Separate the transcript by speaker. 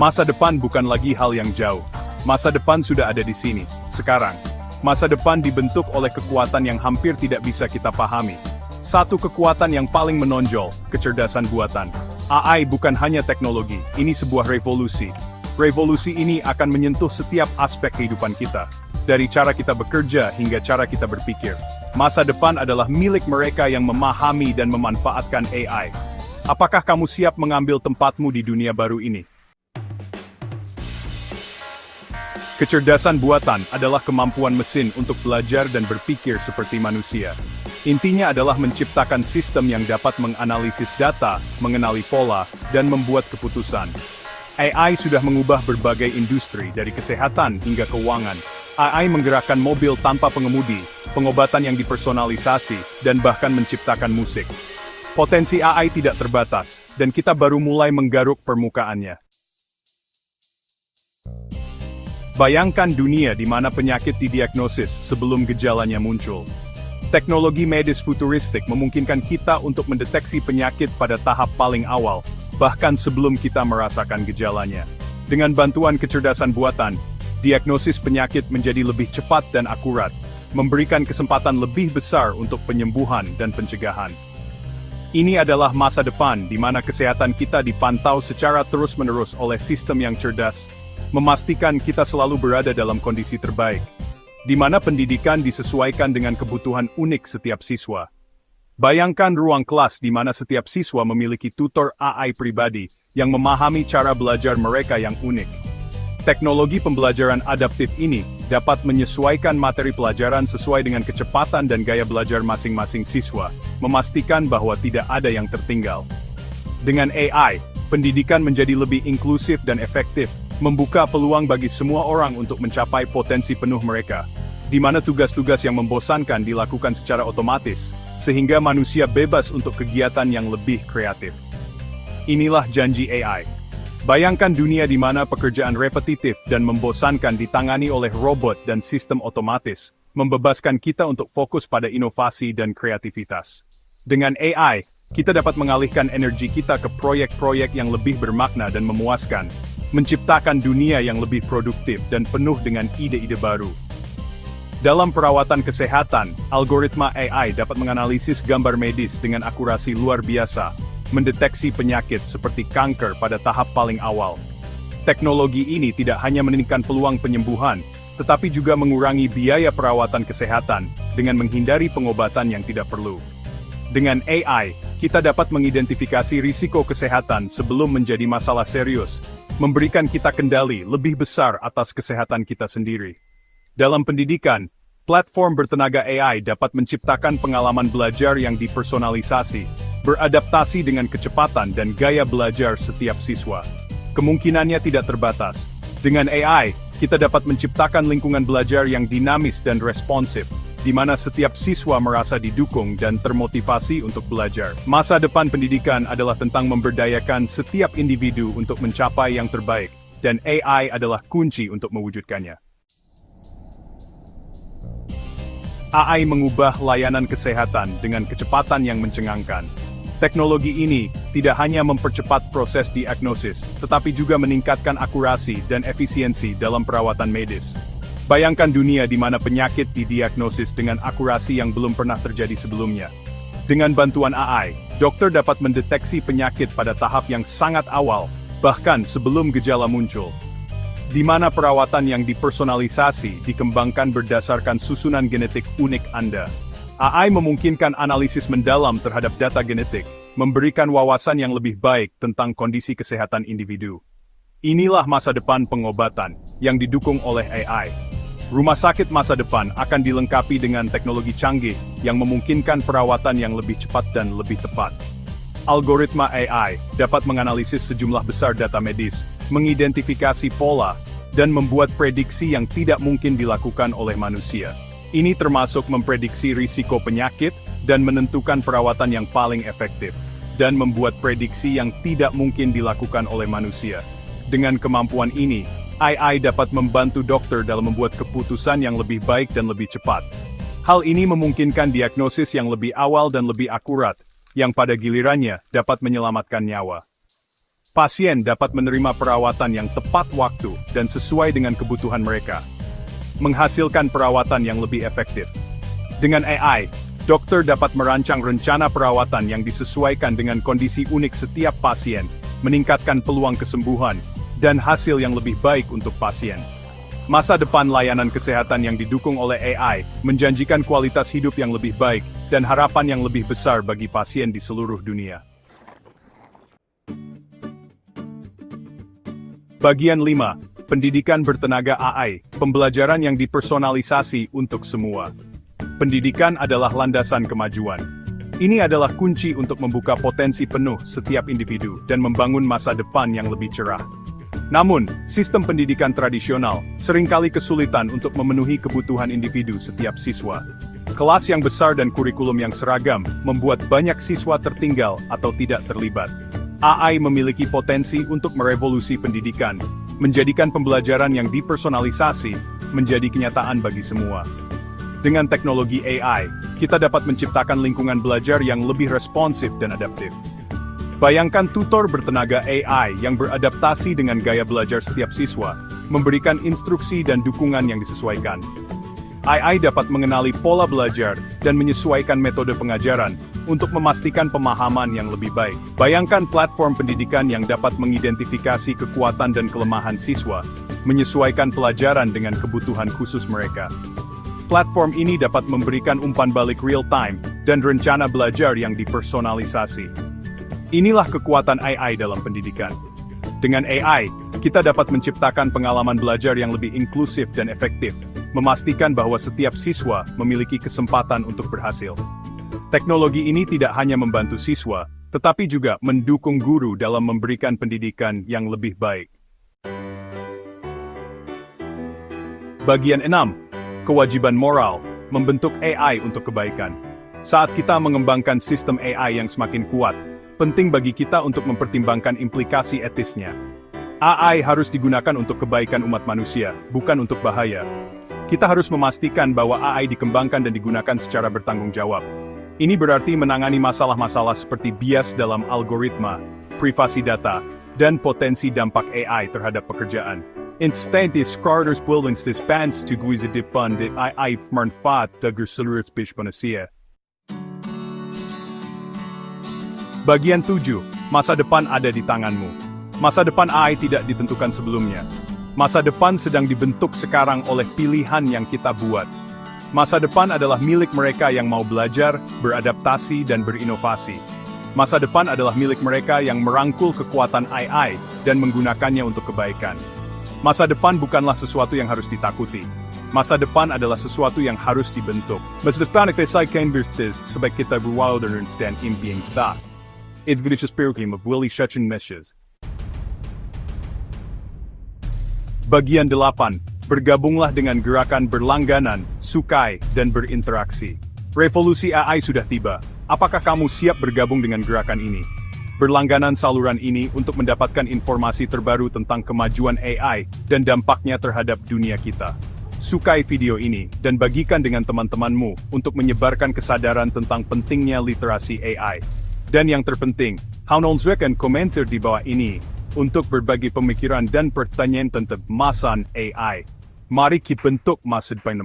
Speaker 1: Masa depan bukan lagi hal yang jauh. Masa depan sudah ada di sini, sekarang. Masa depan dibentuk oleh kekuatan yang hampir tidak bisa kita pahami. Satu kekuatan yang paling menonjol, kecerdasan buatan. AI bukan hanya teknologi, ini sebuah revolusi. Revolusi ini akan menyentuh setiap aspek kehidupan kita. Dari cara kita bekerja hingga cara kita berpikir. Masa depan adalah milik mereka yang memahami dan memanfaatkan AI. Apakah kamu siap mengambil tempatmu di dunia baru ini? Kecerdasan buatan adalah kemampuan mesin untuk belajar dan berpikir seperti manusia. Intinya adalah menciptakan sistem yang dapat menganalisis data, mengenali pola, dan membuat keputusan. AI sudah mengubah berbagai industri dari kesehatan hingga keuangan. AI menggerakkan mobil tanpa pengemudi, pengobatan yang dipersonalisasi, dan bahkan menciptakan musik. Potensi AI tidak terbatas, dan kita baru mulai menggaruk permukaannya. Bayangkan dunia di mana penyakit didiagnosis sebelum gejalanya muncul. Teknologi medis futuristik memungkinkan kita untuk mendeteksi penyakit pada tahap paling awal, bahkan sebelum kita merasakan gejalanya. Dengan bantuan kecerdasan buatan, diagnosis penyakit menjadi lebih cepat dan akurat, memberikan kesempatan lebih besar untuk penyembuhan dan pencegahan. Ini adalah masa depan di mana kesehatan kita dipantau secara terus-menerus oleh sistem yang cerdas, memastikan kita selalu berada dalam kondisi terbaik, di mana pendidikan disesuaikan dengan kebutuhan unik setiap siswa. Bayangkan ruang kelas di mana setiap siswa memiliki tutor AI pribadi yang memahami cara belajar mereka yang unik. Teknologi pembelajaran adaptif ini dapat menyesuaikan materi pelajaran sesuai dengan kecepatan dan gaya belajar masing-masing siswa, memastikan bahwa tidak ada yang tertinggal. Dengan AI, pendidikan menjadi lebih inklusif dan efektif, membuka peluang bagi semua orang untuk mencapai potensi penuh mereka, di mana tugas-tugas yang membosankan dilakukan secara otomatis, sehingga manusia bebas untuk kegiatan yang lebih kreatif. Inilah janji AI. Bayangkan dunia di mana pekerjaan repetitif dan membosankan ditangani oleh robot dan sistem otomatis, membebaskan kita untuk fokus pada inovasi dan kreativitas. Dengan AI, kita dapat mengalihkan energi kita ke proyek-proyek yang lebih bermakna dan memuaskan, menciptakan dunia yang lebih produktif dan penuh dengan ide-ide baru. Dalam perawatan kesehatan, algoritma AI dapat menganalisis gambar medis dengan akurasi luar biasa, mendeteksi penyakit seperti kanker pada tahap paling awal. Teknologi ini tidak hanya meningkatkan peluang penyembuhan, tetapi juga mengurangi biaya perawatan kesehatan dengan menghindari pengobatan yang tidak perlu. Dengan AI, kita dapat mengidentifikasi risiko kesehatan sebelum menjadi masalah serius, memberikan kita kendali lebih besar atas kesehatan kita sendiri. Dalam pendidikan, platform bertenaga AI dapat menciptakan pengalaman belajar yang dipersonalisasi, beradaptasi dengan kecepatan dan gaya belajar setiap siswa. Kemungkinannya tidak terbatas. Dengan AI, kita dapat menciptakan lingkungan belajar yang dinamis dan responsif, di mana setiap siswa merasa didukung dan termotivasi untuk belajar. Masa depan pendidikan adalah tentang memberdayakan setiap individu untuk mencapai yang terbaik, dan AI adalah kunci untuk mewujudkannya. AI mengubah layanan kesehatan dengan kecepatan yang mencengangkan. Teknologi ini tidak hanya mempercepat proses diagnosis, tetapi juga meningkatkan akurasi dan efisiensi dalam perawatan medis. Bayangkan dunia di mana penyakit didiagnosis dengan akurasi yang belum pernah terjadi sebelumnya. Dengan bantuan AI, dokter dapat mendeteksi penyakit pada tahap yang sangat awal, bahkan sebelum gejala muncul. Di mana perawatan yang dipersonalisasi dikembangkan berdasarkan susunan genetik unik Anda. AI memungkinkan analisis mendalam terhadap data genetik, memberikan wawasan yang lebih baik tentang kondisi kesehatan individu. Inilah masa depan pengobatan yang didukung oleh AI. Rumah sakit masa depan akan dilengkapi dengan teknologi canggih yang memungkinkan perawatan yang lebih cepat dan lebih tepat. Algoritma AI dapat menganalisis sejumlah besar data medis, mengidentifikasi pola, dan membuat prediksi yang tidak mungkin dilakukan oleh manusia. Ini termasuk memprediksi risiko penyakit dan menentukan perawatan yang paling efektif, dan membuat prediksi yang tidak mungkin dilakukan oleh manusia. Dengan kemampuan ini, AI dapat membantu dokter dalam membuat keputusan yang lebih baik dan lebih cepat. Hal ini memungkinkan diagnosis yang lebih awal dan lebih akurat, yang pada gilirannya dapat menyelamatkan nyawa. pasien dapat menerima perawatan yang tepat waktu dan sesuai dengan kebutuhan mereka, menghasilkan perawatan yang lebih efektif. Dengan AI, dokter dapat merancang rencana perawatan yang disesuaikan dengan kondisi unik setiap pasien, meningkatkan peluang kesembuhan, dan hasil yang lebih baik untuk pasien. Masa depan layanan kesehatan yang didukung oleh AI menjanjikan kualitas hidup yang lebih baik dan harapan yang lebih besar bagi pasien di seluruh dunia. Bagian 5. Pendidikan bertenaga AI, pembelajaran yang dipersonalisasi untuk semua. Pendidikan adalah landasan kemajuan. Ini adalah kunci untuk membuka potensi penuh setiap individu dan membangun masa depan yang lebih cerah. Namun, sistem pendidikan tradisional seringkali kesulitan untuk memenuhi kebutuhan individu setiap siswa. Kelas yang besar dan kurikulum yang seragam membuat banyak siswa tertinggal atau tidak terlibat. AI memiliki potensi untuk merevolusi pendidikan, menjadikan pembelajaran yang dipersonalisasi menjadi kenyataan bagi semua. Dengan teknologi AI, kita dapat menciptakan lingkungan belajar yang lebih responsif dan adaptif. Bayangkan tutor bertenaga AI yang beradaptasi dengan gaya belajar setiap siswa, memberikan instruksi dan dukungan yang disesuaikan. AI dapat mengenali pola belajar dan menyesuaikan metode pengajaran untuk memastikan pemahaman yang lebih baik. Bayangkan platform pendidikan yang dapat mengidentifikasi kekuatan dan kelemahan siswa, menyesuaikan pelajaran dengan kebutuhan khusus mereka. Platform ini dapat memberikan umpan balik real-time dan rencana belajar yang dipersonalisasi. Inilah kekuatan AI dalam pendidikan. Dengan AI, kita dapat menciptakan pengalaman belajar yang lebih inklusif dan efektif, memastikan bahwa setiap siswa memiliki kesempatan untuk berhasil. Teknologi ini tidak hanya membantu siswa, tetapi juga mendukung guru dalam memberikan pendidikan yang lebih baik. Bagian 6. Kewajiban moral, membentuk AI untuk kebaikan. Saat kita mengembangkan sistem AI yang semakin kuat, penting bagi kita untuk mempertimbangkan implikasi etisnya. AI harus digunakan untuk kebaikan umat manusia, bukan untuk bahaya. Kita harus memastikan bahwa AI dikembangkan dan digunakan secara bertanggung jawab. Ini berarti menangani masalah-masalah seperti bias dalam algoritma, privasi data, dan potensi dampak AI terhadap pekerjaan. Instead, skaders buildings dispense to guiza depan de AI manfaat dagar seluruh spesies manusia. Bagian 7. Masa depan ada di tanganmu. Masa depan AI tidak ditentukan sebelumnya. Masa depan sedang dibentuk sekarang oleh pilihan yang kita buat. Masa depan adalah milik mereka yang mau belajar, beradaptasi, dan berinovasi. Masa depan adalah milik mereka yang merangkul kekuatan AI dan menggunakannya untuk kebaikan. Masa depan bukanlah sesuatu yang harus ditakuti. Masa depan adalah sesuatu yang harus dibentuk. Masa depan saya kan berstis sebaik kita berwawal dan stand impian kita. It's video spiritum of Willy Shechin Meshes. Bagian 8. Bergabunglah dengan gerakan berlangganan, sukai, dan berinteraksi. Revolusi AI sudah tiba. Apakah kamu siap bergabung dengan gerakan ini? Berlangganan saluran ini untuk mendapatkan informasi terbaru tentang kemajuan AI dan dampaknya terhadap dunia kita. Sukai video ini dan bagikan dengan teman-temanmu untuk menyebarkan kesadaran tentang pentingnya literasi AI. Dan yang terpenting, haunonsrekan komentar di bawah ini untuk berbagi pemikiran dan pertanyaan tentang masan AI. Mari kita bentuk masa depan.